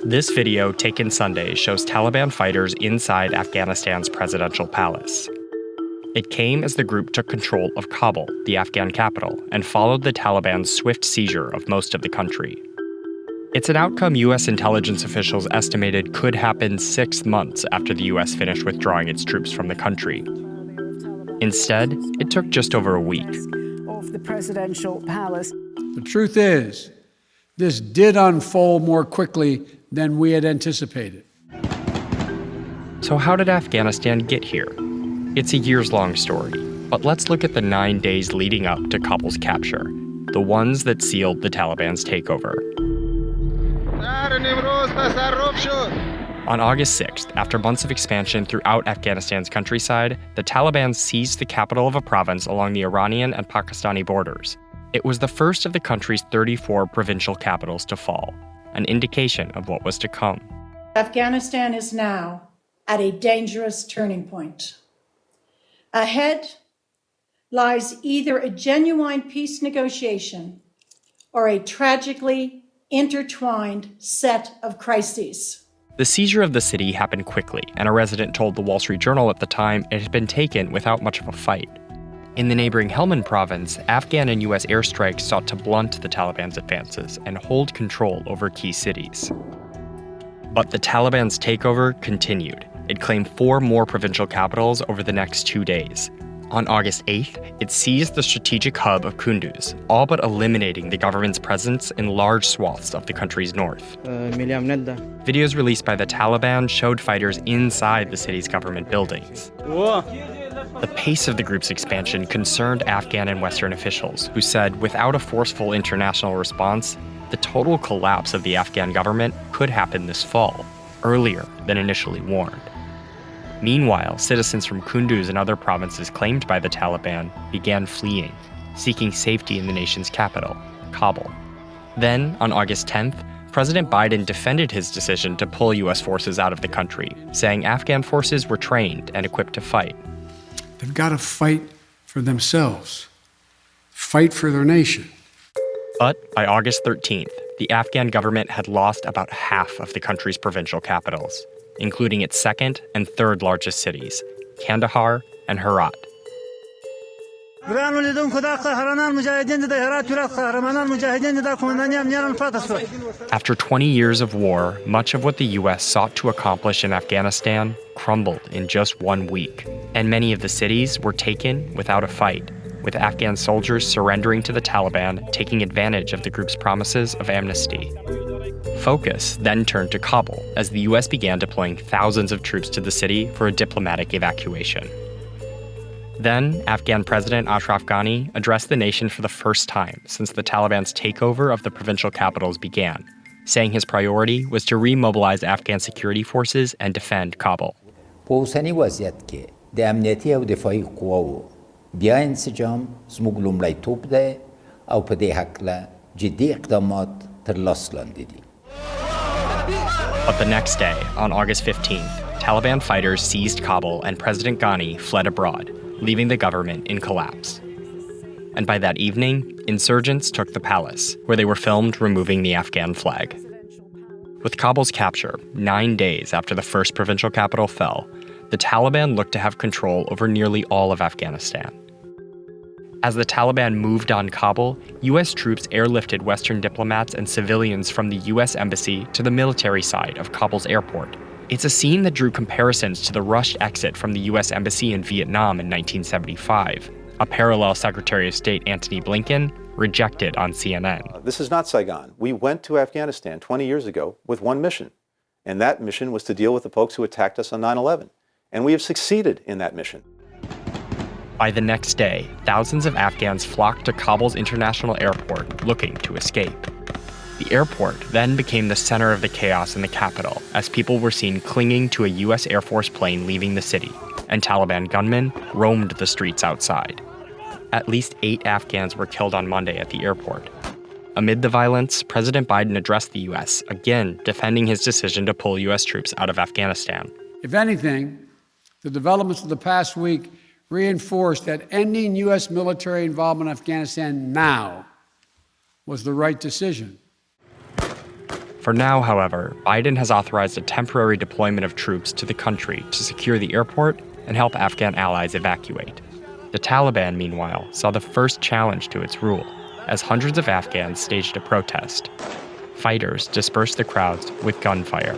This video, taken Sunday, shows Taliban fighters inside Afghanistan's presidential palace. It came as the group took control of Kabul, the Afghan capital, and followed the Taliban's swift seizure of most of the country. It's an outcome U.S. intelligence officials estimated could happen 6 months after the U.S. finished withdrawing its troops from the country. Instead, it took just over a week. Of the presidential palace. The truth is, this did unfold more quickly than we had anticipated. So how did Afghanistan get here? It's a years-long story, but let's look at the 9 days leading up to Kabul's capture, the ones that sealed the Taliban's takeover. On August 6th, after months of expansion throughout Afghanistan's countryside, the Taliban seized the capital of a province along the Iranian and Pakistani borders. It was the first of the country's 34 provincial capitals to fall, an indication of what was to come. Afghanistan is now at a dangerous turning point. Ahead lies either a genuine peace negotiation or a tragically intertwined set of crises. The seizure of the city happened quickly, and a resident told the Wall Street Journal at the time it had been taken without much of a fight. In the neighboring Helmand province, Afghan and U.S. airstrikes sought to blunt the Taliban's advances and hold control over key cities. But the Taliban's takeover continued. It claimed 4 more provincial capitals over the next 2 days. On August 8th, it seized the strategic hub of Kunduz, all but eliminating the government's presence in large swaths of the country's north. Videos released by the Taliban showed fighters inside the city's government buildings. The pace of the group's expansion concerned Afghan and Western officials, who said without a forceful international response, the total collapse of the Afghan government could happen this fall, earlier than initially warned. Meanwhile, citizens from Kunduz and other provinces claimed by the Taliban began fleeing, seeking safety in the nation's capital, Kabul. Then, on August 10th, President Biden defended his decision to pull U.S. forces out of the country, saying Afghan forces were trained and equipped to fight. They've got to fight for themselves, fight for their nation. But by August 13th, the Afghan government had lost about half of the country's provincial capitals, including its second and third largest cities, Kandahar and Herat. After 20 years of war, much of what the U.S. sought to accomplish in Afghanistan crumbled in just 1 week, and many of the cities were taken without a fight, with Afghan soldiers surrendering to the Taliban, taking advantage of the group's promises of amnesty. Focus then turned to Kabul as the U.S. began deploying thousands of troops to the city for a diplomatic evacuation. Then, Afghan President Ashraf Ghani addressed the nation for the first time since the Taliban's takeover of the provincial capitals began, saying his priority was to remobilize Afghan security forces and defend Kabul. But the next day, on August 15th, Taliban fighters seized Kabul and President Ghani fled abroad, leaving the government in collapse. And by that evening, insurgents took the palace, where they were filmed removing the Afghan flag. With Kabul's capture, 9 days after the first provincial capital fell, the Taliban looked to have control over nearly all of Afghanistan. As the Taliban moved on Kabul, U.S. troops airlifted Western diplomats and civilians from the U.S. embassy to the military side of Kabul's airport. It's a scene that drew comparisons to the rushed exit from the U.S. embassy in Vietnam in 1975, a parallel Secretary of State Antony Blinken rejected on CNN. This is not Saigon. We went to Afghanistan 20 years ago with one mission, and that mission was to deal with the folks who attacked us on 9/11. And we have succeeded in that mission. By the next day, thousands of Afghans flocked to Kabul's international airport looking to escape. The airport then became the center of the chaos in the capital as people were seen clinging to a U.S. Air Force plane leaving the city, and Taliban gunmen roamed the streets outside. At least 8 Afghans were killed on Monday at the airport. Amid the violence, President Biden addressed the U.S., again defending his decision to pull U.S. troops out of Afghanistan. If anything, the developments of the past week reinforced that ending U.S. military involvement in Afghanistan now was the right decision. For now, however, Biden has authorized a temporary deployment of troops to the country to secure the airport and help Afghan allies evacuate. The Taliban, meanwhile, saw the first challenge to its rule, as hundreds of Afghans staged a protest. Fighters dispersed the crowds with gunfire.